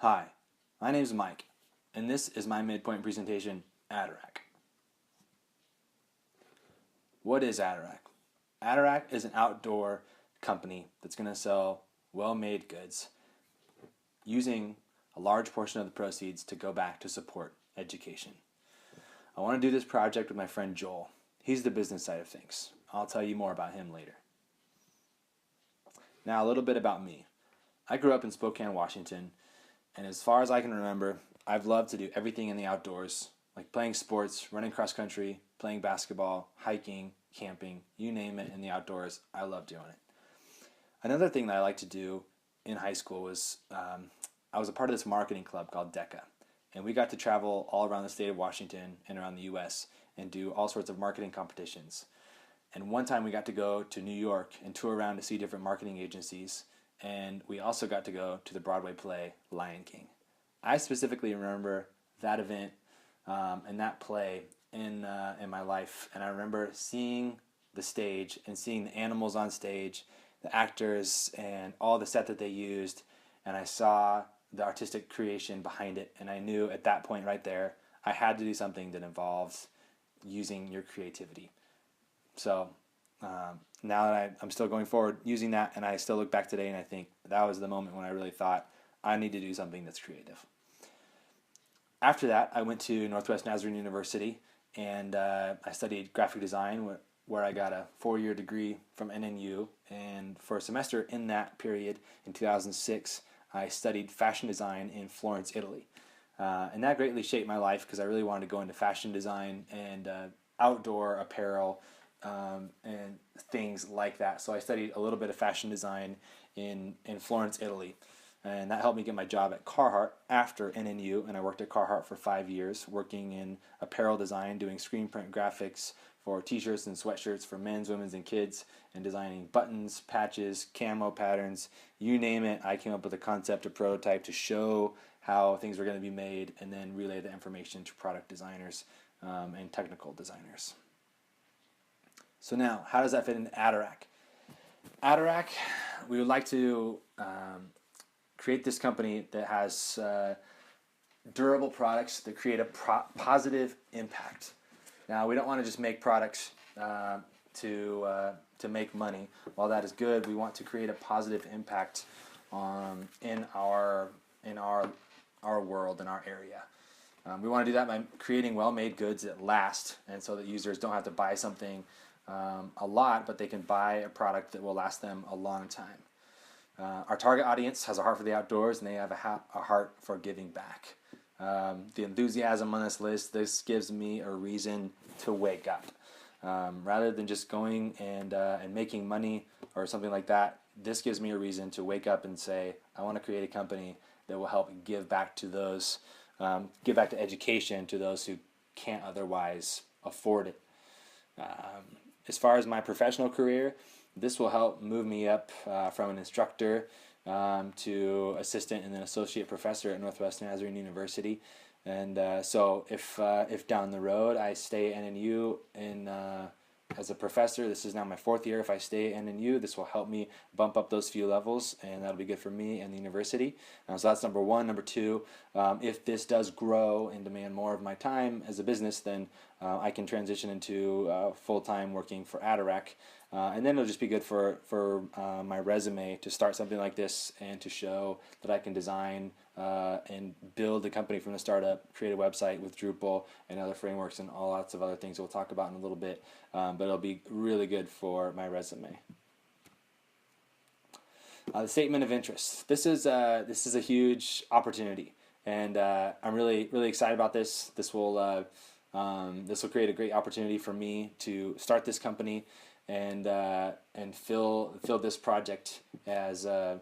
Hi, my name is Mike, and this is my midpoint presentation, Adirac. What is Adirac? Adirac is an outdoor company that's going to sell well-made goods using a large portion of the proceeds to go back to support education. I want to do this project with my friend Joel. He's the business side of things. I'll tell you more about him later. Now, a little bit about me. I grew up in Spokane, Washington, and as far as I can remember, I've loved to do everything in the outdoors, like playing sports, running cross country, playing basketball, hiking, camping, you name it in the outdoors. I love doing it. Another thing that I liked to do in high school was I was a part of this marketing club called DECA, and we got to travel all around the state of Washington and around the U.S. and do all sorts of marketing competitions. And one time we got to go to New York and tour around to see different marketing agencies, and we also got to go to the Broadway play Lion King. I specifically remember that event and that play in my life, and I remember seeing the stage and seeing the animals on stage, the actors, and all the set that they used, and I saw the artistic creation behind it, and I knew at that point right there I had to do something that involves using your creativity. So now that I'm still going forward using that, and I still look back today and I think that was the moment when I really thought I need to do something that's creative. After that, I went to Northwest Nazarene University and I studied graphic design, where I got a 4-year degree from NNU, and for a semester in that period in 2006 I studied fashion design in Florence, Italy. And that greatly shaped my life because I really wanted to go into fashion design and outdoor apparel and things like that. So I studied a little bit of fashion design in Florence, Italy. And that helped me get my job at Carhartt after NNU, and I worked at Carhartt for 5 years, working in apparel design, doing screen print graphics for t-shirts and sweatshirts for men's, women's, and kids, and designing buttons, patches, camo patterns, you name it. I came up with a concept, a prototype to show how things were going to be made, and then relay the information to product designers and technical designers. So now, how does that fit into Adirac? Adirac, we would like to create this company that has durable products that create a positive impact. Now, we don't want to just make products to make money. While that is good, we want to create a positive impact in our world, in our area. We want to do that by creating well-made goods that last, and so that users don't have to buy something a lot, but they can buy a product that will last them a long time. Our target audience has a heart for the outdoors, and they have a heart for giving back. The enthusiasm on this list, this gives me a reason to wake up. Rather than just going and making money or something like that, this gives me a reason to wake up and say, I want to create a company that will help give back to those, give back to education to those who can't otherwise afford it. As far as my professional career, this will help move me up from an instructor to assistant and then associate professor at Northwest Nazarene University. And so if down the road I stay at NNU as a professor, this is now my 4th year. If I stay at NNU, this will help me bump up those few levels, and that'll be good for me and the university. So that's number one. Number two, if this does grow and demand more of my time as a business, then I can transition into full-time working for Adirac. And then it'll just be good for my resume to start something like this and to show that I can design and build a company from the startup, create a website with Drupal and other frameworks and all lots of other things we'll talk about in a little bit. But it'll be really good for my resume. The statement of interest. This is a huge opportunity, and I'm really excited about this. This will create a great opportunity for me to start this company and fill this project as a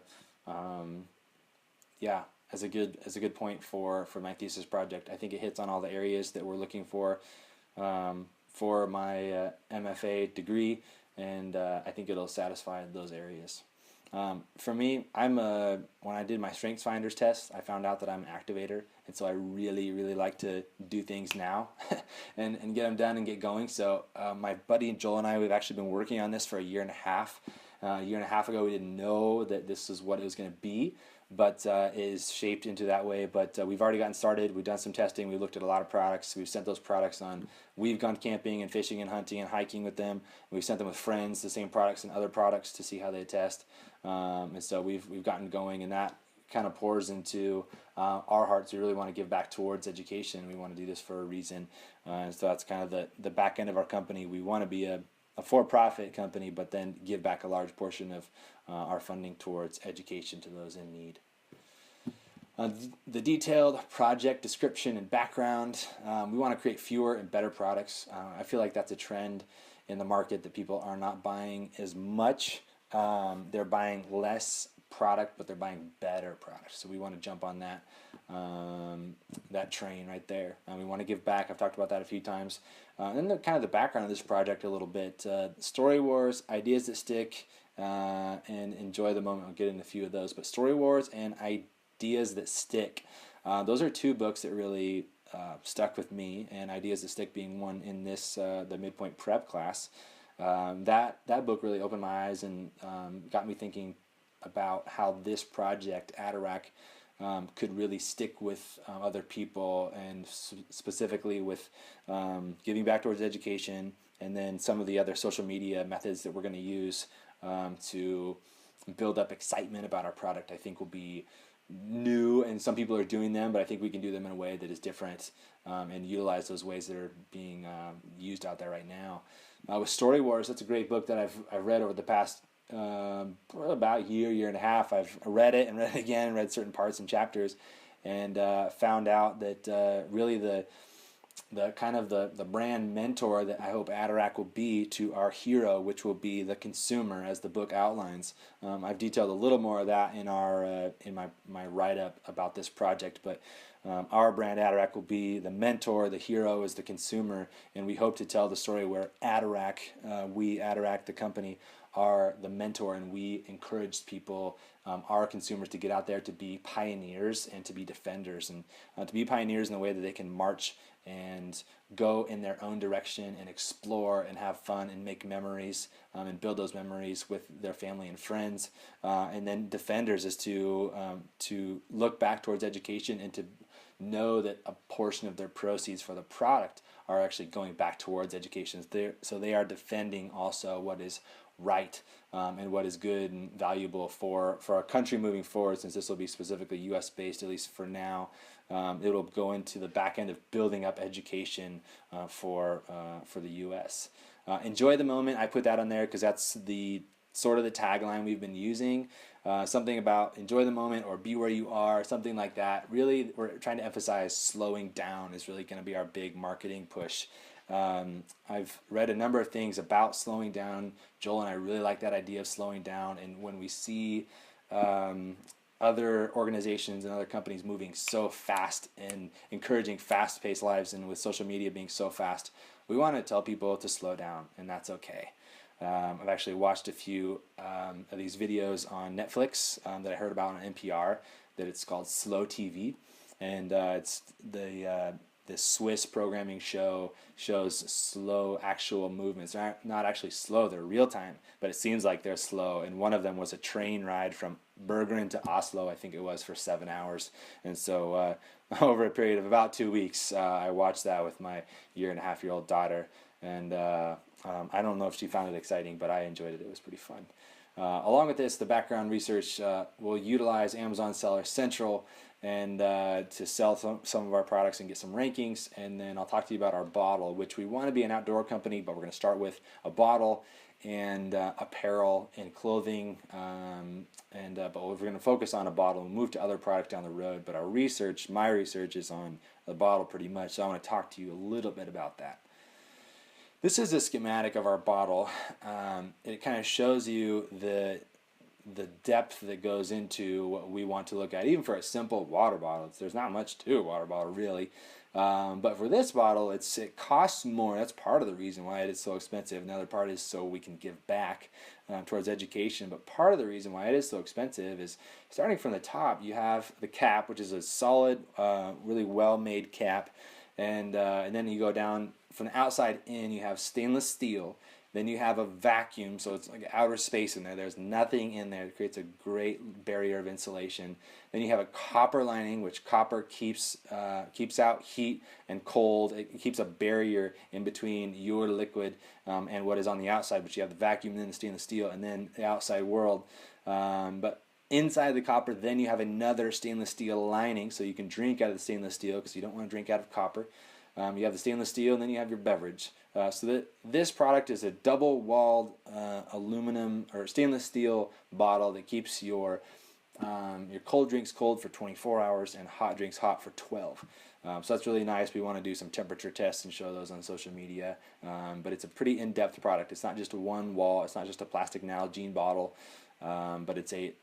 good point for my thesis project. I think it hits on all the areas that we're looking for my MFA degree, and I think it'll satisfy those areas. For me, when I did my Strengths Finders test, I found out that I'm an activator, and so I really like to do things now and get them done and get going. So my buddy Joel and I, we've actually been working on this for 1.5 years, A year and a half ago, we didn't know that this is what it was going to be, but it is shaped into that way. But we've already gotten started. We've done some testing. We've looked at a lot of products. We've sent those products on. We've gone camping and fishing and hunting and hiking with them. We've sent them with friends, the same products and other products, to see how they test. And so we've gotten going, and that kind of pours into our hearts. We really want to give back towards education. We want to do this for a reason. And so that's kind of the back end of our company. We want to be a for-profit company, but then give back a large portion of our funding towards education to those in need. The detailed project description and background. We want to create fewer and better products. I feel like that's a trend in the market, that people are not buying as much. They're buying less product, but they're buying better products. So we want to jump on that train right there. We want to give back. I've talked about that a few times. And then kind of the background of this project a little bit. Story Wars, Ideas That Stick, and Enjoy the Moment. I'll get into a few of those. But Story Wars and Ideas That Stick. Those are two books that really stuck with me, and Ideas That Stick being one in this the midpoint prep class. That book really opened my eyes and got me thinking about how this project, Atarac, could really stick with other people, and specifically with giving back towards education, and then some of the other social media methods that we're going to use to build up excitement about our product. I think will be new, and some people are doing them, but I think we can do them in a way that is different and utilize those ways that are being used out there right now. With Story Wars, that's a great book that I've read over the past about year and a half. I've read it and read it again, read certain parts and chapters, and found out that really the kind of the brand mentor that I hope Atarac will be to our hero, which will be the consumer, as the book outlines. I've detailed a little more of that in my write-up about this project, but our brand Atarac will be the mentor, the hero is the consumer, and we hope to tell the story where Atarac, Atarac, the company, are the mentor, and we encourage people, our consumers, to get out there to be pioneers and to be defenders, and to be pioneers in the way that they can march and go in their own direction and explore and have fun and make memories and build those memories with their family and friends. And then defenders is to look back towards education and to know that a portion of their proceeds for the product are actually going back towards education. So they are defending also what is right and what is good and valuable for our country moving forward, since this will be specifically U.S. based, at least for now. It will go into the back end of building up education for the U.S. Enjoy the moment. I put that on there because that's the sort of the tagline we've been using. Something about enjoy the moment or be where you are, something like that. Really, we're trying to emphasize slowing down is really going to be our big marketing push. I've read a number of things about slowing down. Joel and I really like that idea of slowing down, and when we see other organizations and other companies moving so fast and encouraging fast-paced lives, and with social media being so fast, we want to tell people to slow down, and that's okay. I've actually watched a few of these videos on Netflix that I heard about on NPR, that it's called Slow TV, and it's the Swiss programming show shows slow actual movements. They're not actually slow, they're real time, but it seems like they're slow. And one of them was a train ride from Bergen to Oslo, I think it was, for 7 hours. And so over a period of about 2 weeks, I watched that with my 1.5-year-old daughter. And I don't know if she found it exciting, but I enjoyed it. It was pretty fun. Along with this, the background research will utilize Amazon Seller Central and to sell some of our products and get some rankings. And then I'll talk to you about our bottle, which we want to be an outdoor company, but we're going to start with a bottle and apparel and clothing. But we're going to focus on a bottle and move to other products down the road. But my research is on the bottle pretty much. So I want to talk to you a little bit about that. This is a schematic of our bottle. It kind of shows you the depth that goes into what we want to look at. Even for a simple water bottle, there's not much to a water bottle really. But for this bottle, it costs more. That's part of the reason why it is so expensive. Another part is so we can give back towards education. But part of the reason why it is so expensive is, starting from the top, you have the cap, which is a solid, really well-made cap. And then you go down from the outside in, you have stainless steel, Then you have a vacuum, so it's like outer space in there. There's nothing in there. It creates a great barrier of insulation. Then you have a copper lining, which copper keeps out heat and cold. It keeps a barrier in between your liquid and what is on the outside. But you have the vacuum, then the stainless steel, and then the outside world. But inside the copper, then you have another stainless steel lining, so you can drink out of the stainless steel because you don't want to drink out of copper. You have the stainless steel, and then you have your beverage. So that this product is a double-walled aluminum or stainless steel bottle that keeps your cold drinks cold for 24 hours and hot drinks hot for 12. So that's really nice. We want to do some temperature tests and show those on social media. But it's a pretty in-depth product. It's not just one wall. It's not just a plastic Nalgene bottle, but it's a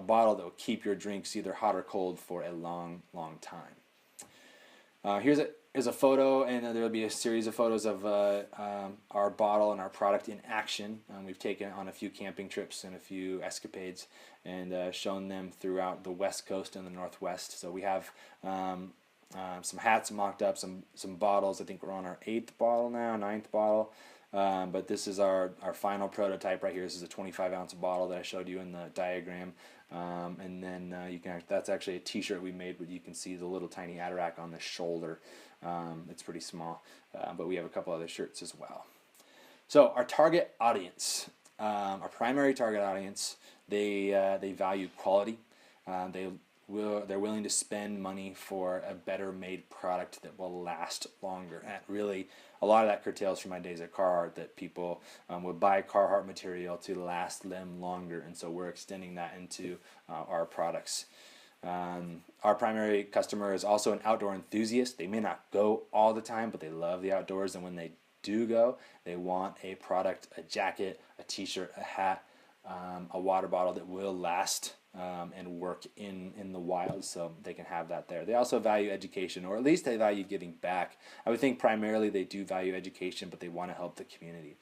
bottle that will keep your drinks either hot or cold for a long, long time. Here's a photo, and there will be a series of photos of our bottle and our product in action. We've taken it on a few camping trips and a few escapades and shown them throughout the West Coast and the Northwest. So we have some hats mocked up, some bottles. I think we're on our 8th bottle now, 9th bottle. But this is our final prototype right here. This is a 25-ounce bottle that I showed you in the diagram. And then that's actually a t-shirt we made, but you can see the little tiny Atarac on the shoulder. It's pretty small, but we have a couple other shirts as well. So our target audience, our primary target audience, they value quality. They're willing to spend money for a better made product that will last longer. And really, a lot of that curtails from my days at Carhartt, that people would buy Carhartt material to last them longer, and so we're extending that into our products. Our primary customer is also an outdoor enthusiast. They may not go all the time, but they love the outdoors, and when they do go, they want a product, a jacket, a t-shirt, a hat, a water bottle that will last and work in the wild, so they can have that there. They also value education, or at least they value giving back. I would think primarily they do value education, but they want to help the community.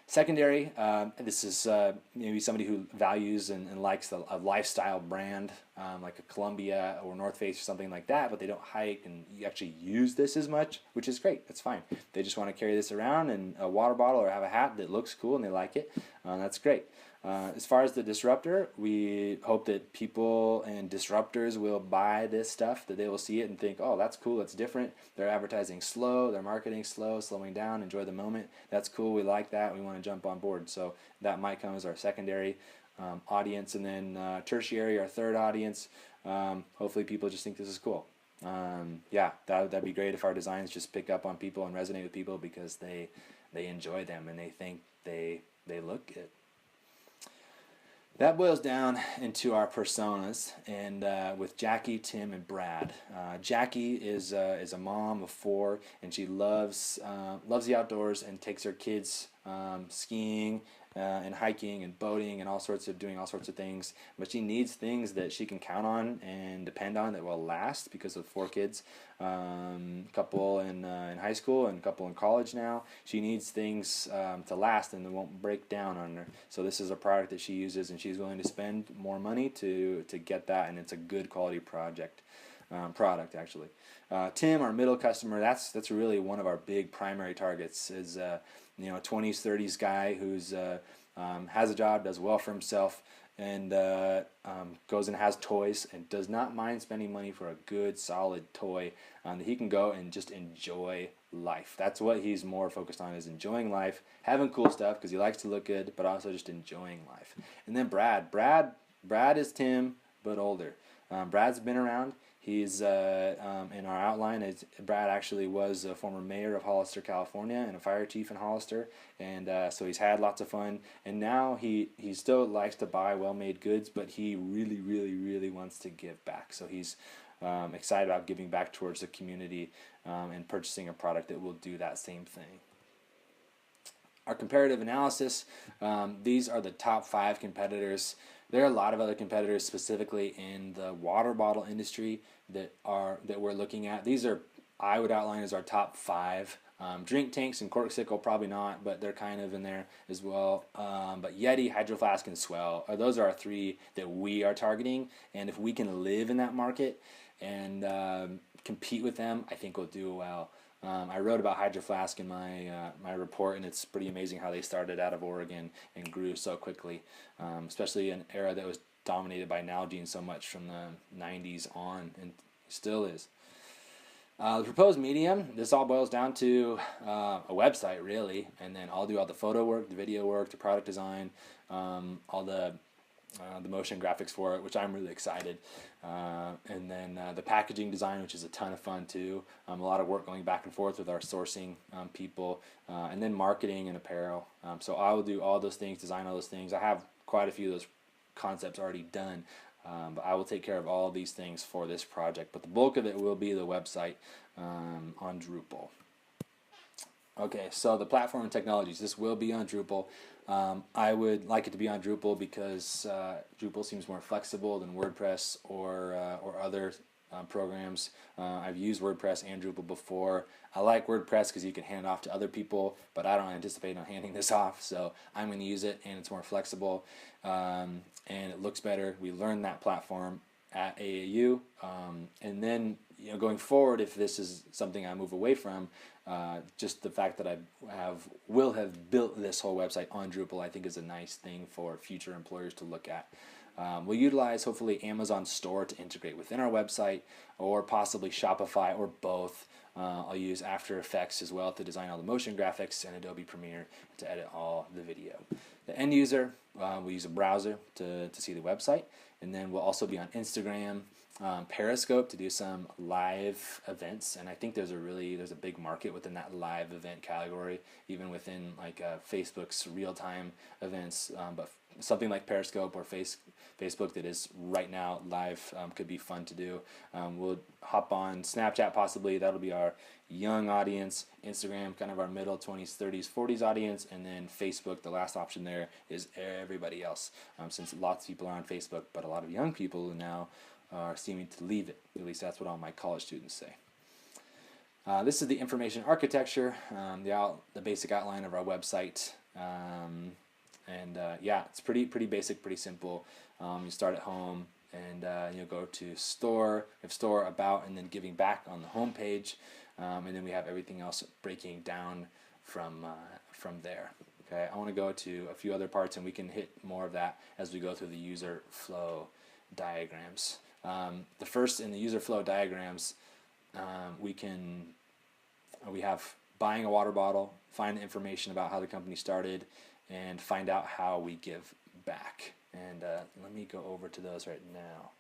Secondary, this is maybe somebody who values and likes a lifestyle brand like a Columbia or North Face or something like that, but they don't hike and you actually use this as much, which is great. That's fine. They just want to carry this around in a water bottle or have a hat that looks cool and they like it. That's great. As far as the disruptor, we hope that people and disruptors will buy this stuff, that they will see it and think, oh, that's cool, that's different. They're advertising slow, they're marketing slow, slowing down, enjoy the moment. That's cool, we like that, we want to jump on board. So that might come as our secondary audience. And then tertiary, our third audience, hopefully people just think this is cool. Yeah, that'd be great if our designs just pick up on people and resonate with people because they enjoy them and they think they look good. That boils down into our personas, and with Jackie, Tim, and Brad. Jackie is a mom of 4, and she loves the outdoors and takes her kids skiing and hiking and boating and doing all sorts of things. But she needs things that she can count on and depend on that will last because of 4 kids, couple in high school and a couple in college now. She needs things to last and that won't break down on her. So this is a product that she uses, and she's willing to spend more money to get that, and it's a good quality product actually. Tim, our middle customer, that's really one of our big primary targets. Is a 20s, 30s guy who's has a job, does well for himself, and goes and has toys and does not mind spending money for a good, solid toy that he can go and just enjoy life. That's what he's more focused on, is enjoying life, having cool stuff because he likes to look good, but also just enjoying life. And then Brad is Tim, but older. Brad's been around. He's in our outline. Brad actually was a former mayor of Hollister, California, and a fire chief in Hollister, and so he's had lots of fun. And now he still likes to buy well-made goods, but he really, really, really wants to give back. So he's excited about giving back towards the community and purchasing a product that will do that same thing. Our comparative analysis, these are the top 5 competitors. There are a lot of other competitors specifically in the water bottle industry that we're looking at. These are, I would outline as our top 5. Drink tanks and Corksicle probably not, but they're kind of in there as well. But Yeti, Hydro Flask, and Swell, those are our 3 that we are targeting. And if we can live in that market and compete with them, I think we'll do well. I wrote about Hydro Flask in my report, and it's pretty amazing how they started out of Oregon and grew so quickly, especially in an era that was dominated by Nalgene so much from the 90s on, and still is. The proposed medium, this all boils down to a website, really, and then I'll do all the photo work, the video work, the product design, all the motion graphics for it, which I'm really excited, and then the packaging design, which is a ton of fun too. A lot of work going back and forth with our sourcing people, and then marketing and apparel. So I will do all those things, design all those things. I have quite a few of those concepts already done. But I will take care of all these things for this project. But the bulk of it will be the website on Drupal. Okay, so the platform and technologies. This will be on Drupal. I would like it to be on Drupal because Drupal seems more flexible than WordPress or other programs. I've used WordPress and Drupal before. I like WordPress because you can hand it off to other people, but I don't anticipate on handing this off, so I'm going to use it, and it's more flexible, and it looks better. We learned that platform at AAU, and then going forward, if this is something I move away from, just the fact that I will have built this whole website on Drupal, I think is a nice thing for future employers to look at. We'll utilize hopefully Amazon Store to integrate within our website, or possibly Shopify, or both. I'll use After Effects as well to design all the motion graphics, and Adobe Premiere to edit all the video. The end user, we'll use a browser to see the website, and then we'll also be on Instagram, Periscope to do some live events, and I think there's a big market within that live event category, even within like Facebook's real-time events, but something like Periscope or Facebook that is right now live could be fun to do. We'll hop on Snapchat possibly, that'll be our young audience, Instagram kind of our middle 20s, 30s, 40s audience, and then Facebook, the last option there is everybody else, since lots of people are on Facebook, but a lot of young people now are seeming to leave it. At least that's what all my college students say. This is the information architecture, the basic outline of our website, yeah, it's pretty basic, pretty simple. You start at home, and go to store, we have store, about, and then giving back on the home page, and then we have everything else breaking down from there. Okay, I want to go to a few other parts, and we can hit more of that as we go through the user flow diagrams. The first in the user flow diagrams, we have buying a water bottle, find the information about how the company started, and find out how we give back. And let me go over to those right now.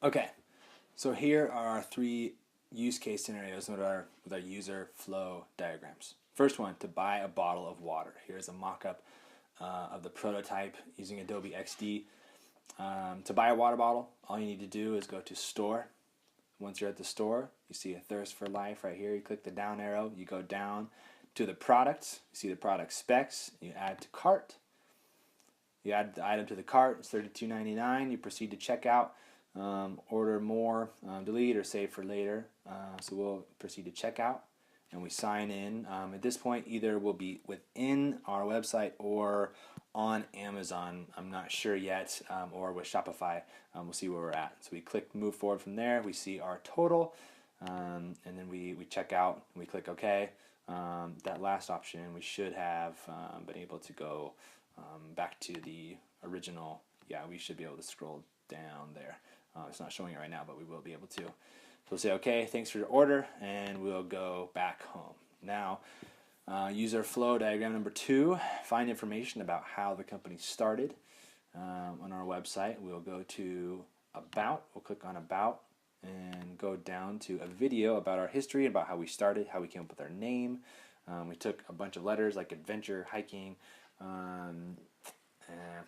Okay, so here are our three use case scenarios with our user flow diagrams. First one, to buy a bottle of water. Here's a mock-up of the prototype using Adobe XD. To buy a water bottle, all you need to do is go to store. Once you're at the store, you see a Thirst for Life right here. You click the down arrow, you go down to the product, you see the product specs, you add to cart. You add the item to the cart, it's $32.99. You proceed to checkout, order more, delete, or save for later. So we'll proceed to checkout, and we sign in. At this point, either we'll be within our website or on Amazon, I'm not sure yet, or with Shopify. We'll see where we're at. So we click move forward from there. We see our total, and then we check out, and we click OK. That last option, we should have been able to go back to the original. Yeah, we should be able to scroll down there. It's not showing it right now, but we will be able to. So we'll say, okay, thanks for your order, and we'll go back home. Now, user flow diagram number 2, find information about how the company started. On our website, we'll go to About. We'll click on About and go down to a video about our history, about how we started, how we came up with our name. We took a bunch of letters like adventure, hiking, and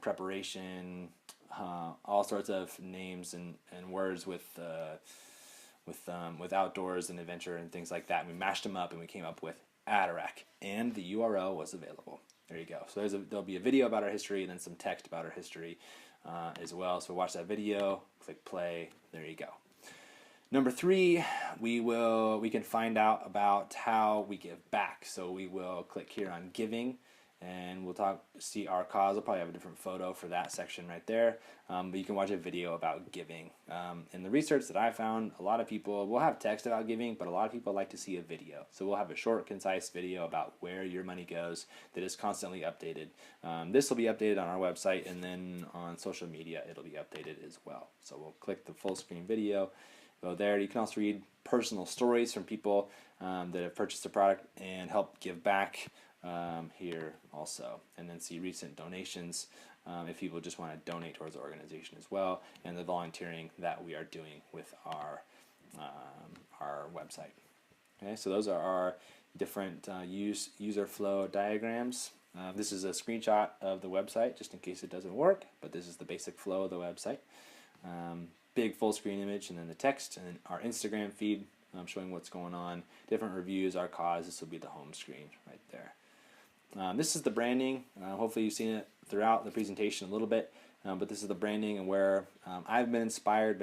preparation, all sorts of names and words with outdoors and adventure and things like that. And we mashed them up, and we came up with Atarac, and the URL was available. There you go. So there'll be a video about our history and then some text about our history as well. So watch that video, click play. There you go. Number 3, we can find out about how we give back. So we will click here on giving, and we'll see our cause. I'll probably have a different photo for that section right there, but you can watch a video about giving. In the research that I found, a lot of people will have text about giving, but a lot of people like to see a video. So we'll have a short, concise video about where your money goes that is constantly updated. This will be updated on our website, and then on social media it'll be updated as well. So we'll click the full screen video, go there. You can also read personal stories from people that have purchased a product and help give back here also, and then see recent donations if people just want to donate towards the organization as well, and the volunteering that we are doing with our website. Okay, so those are our different user flow diagrams. This is a screenshot of the website just in case it doesn't work, but this is the basic flow of the website. Big full screen image, and then the text, and then our Instagram feed showing what's going on, different reviews, our cause. This will be the home screen right there. This is the branding. Hopefully you've seen it throughout the presentation a little bit, but this is the branding and where I've been inspired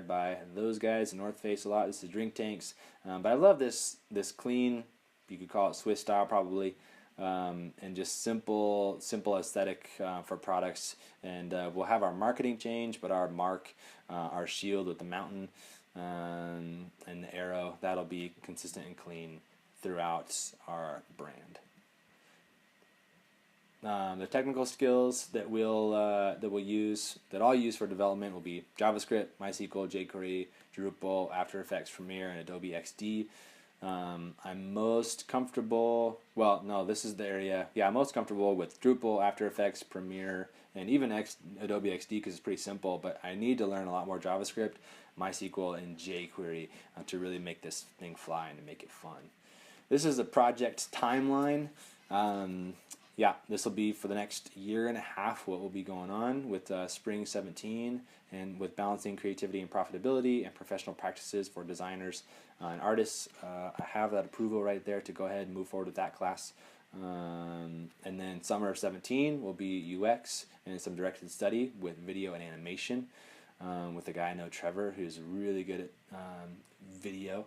by those guys in North Face a lot. This is drink tanks, but I love this clean, you could call it Swiss style probably, and just simple aesthetic for products. And we'll have our marketing change, but our mark, our shield with the mountain and the arrow, that'll be consistent and clean throughout our brand. The technical skills that I'll use for development will be JavaScript, MySQL, jQuery, Drupal, After Effects, Premiere, and Adobe XD. I'm most comfortable. Well, no, this is the area. Yeah, I'm most comfortable with Drupal, After Effects, Premiere, and even Adobe XD because it's pretty simple. But I need to learn a lot more JavaScript, MySQL, and jQuery to really make this thing fly and to make it fun. This is a project timeline. Yeah, this will be for the next year and a half what will be going on with Spring 17, and with balancing creativity and profitability and professional practices for designers and artists. I have that approval right there to go ahead and move forward with that class. And then summer of 17 will be UX and some directed study with video and animation with a guy I know, Trevor, who's really good at video.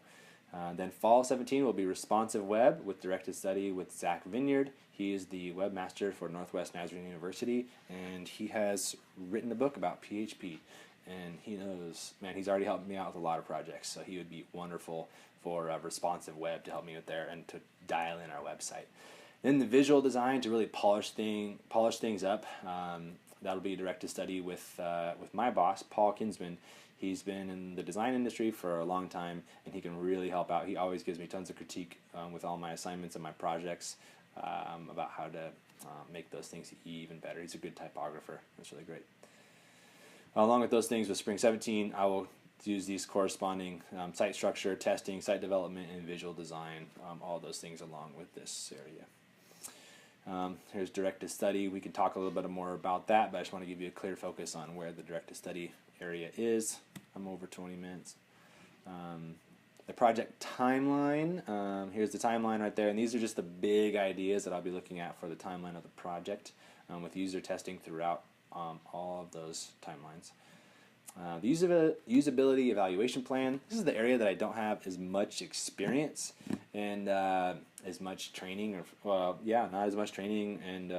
Then fall 17 will be responsive web with directed study with Zach Vineyard. He is the webmaster for Northwest Nazarene University, and he has written a book about PHP. And he knows, man, he's already helped me out with a lot of projects, so he would be wonderful for responsive web to help me with there and to dial in our website. Then the visual design to really polish things up. That'll be directed study with my boss, Paul Kinsman. He's been in the design industry for a long time, and he can really help out. He always gives me tons of critique with all my assignments and my projects about how to make those things even better. He's a good typographer. That's really great. Along with those things with Spring 17, I will use these corresponding site structure, testing, site development, and visual design, all those things along with this area. Here's directed study. We can talk a little bit more about that, but I just want to give you a clear focus on where the directed study area is. I'm over 20 minutes. The project timeline, here's the timeline right there, and these are just the big ideas that I'll be looking at for the timeline of the project with user testing throughout all of those timelines. The usability evaluation plan, this is the area that I don't have as much experience and as much training, not as much training and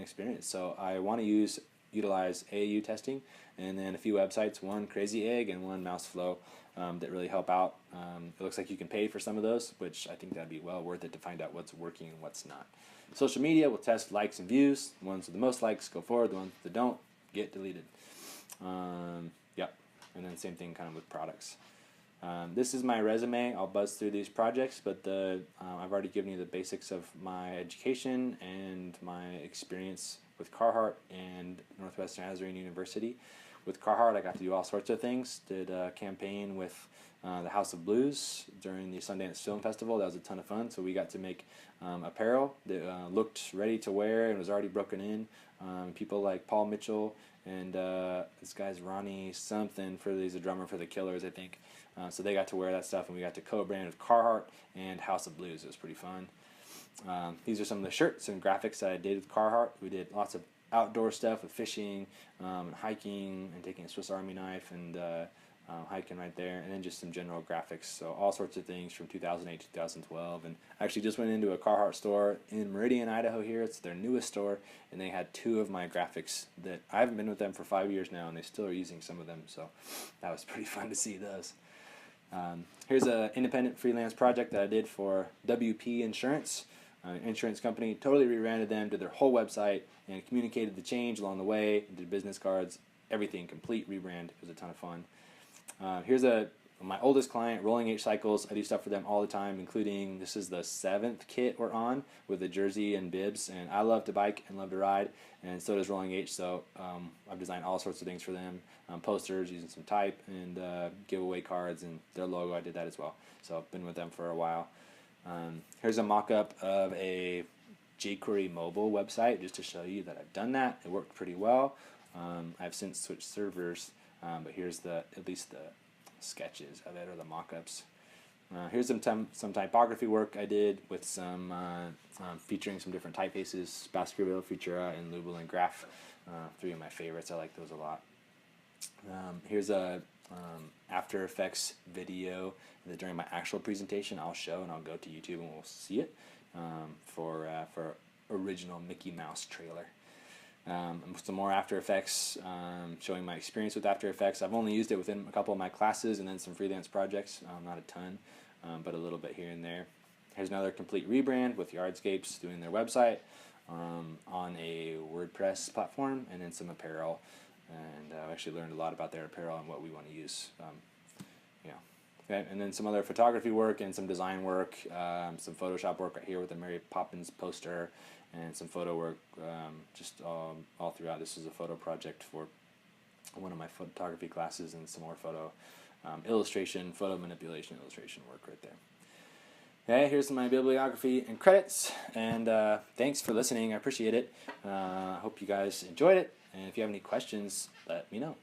experience. So I want to utilize AAU testing, and then a few websites, one Crazy Egg and one Mouseflow, that really help out. It looks like you can pay for some of those, which I think that'd be well worth it to find out what's working and what's not. Social media will test likes and views. The ones with the most likes go forward. The ones that don't get deleted. Yep. And then same thing kind of with products. This is my resume. I'll buzz through these projects, but I've already given you the basics of my education and my experience with Carhartt and Northwestern Nazarene University. With Carhartt, I got to do all sorts of things. Did a campaign with the House of Blues during the Sundance Film Festival. That was a ton of fun. So we got to make apparel that looked ready to wear and was already broken in. People like Paul Mitchell and this guy's Ronnie something, he's a drummer for the Killers, I think. So they got to wear that stuff, and we got to co-brand with Carhartt and House of Blues. It was pretty fun. These are some of the shirts and graphics that I did with Carhartt. We did lots of outdoor stuff with fishing and hiking and taking a Swiss Army knife and hiking right there, and then just some general graphics. So all sorts of things from 2008 to 2012. And I actually just went into a Carhartt store in Meridian, Idaho here. It's their newest store, and they had 2 of my graphics that I haven't been with them for 5 years now, and they still are using some of them. So that was pretty fun to see those. Here's an independent freelance project that I did for WP Insurance. Insurance company, totally rebranded them, did their whole website, and communicated the change along the way, did business cards, everything, complete rebrand. It was a ton of fun. Here's my oldest client, Rolling H Cycles. I do stuff for them all the time, including, this is the 7th kit we're on with the jersey and bibs, and I love to bike and love to ride, and so does Rolling H, so I've designed all sorts of things for them, posters using some type, and giveaway cards, and their logo, I did that as well, so I've been with them for a while. Here's a mock-up of a jQuery mobile website, just to show you that I've done that. It worked pretty well. I've since switched servers, but here's at least the sketches of it, or the mock-ups. Here's some typography work I did with some featuring some different typefaces: Baskerville, Futura, and Lubel and Graph. 3 of my favorites. I like those a lot. Here's a After Effects video that during my actual presentation I'll show, and I'll go to YouTube and we'll see it, for original Mickey Mouse trailer. Some more After Effects, showing my experience with After Effects. I've only used it within a couple of my classes and then some freelance projects, not a ton, but a little bit here and there. Here's another complete rebrand with Yardscapes doing their website on a WordPress platform, and then some apparel. And I actually learned a lot about their apparel and what we want to use. Okay, and then some other photography work and some design work, some Photoshop work right here with the Mary Poppins poster, and some photo work just all throughout. This is a photo project for one of my photography classes, and some more photo illustration, photo manipulation illustration work right there. Okay, here's my bibliography and credits, and thanks for listening. I appreciate it. I hope you guys enjoyed it, and if you have any questions, let me know.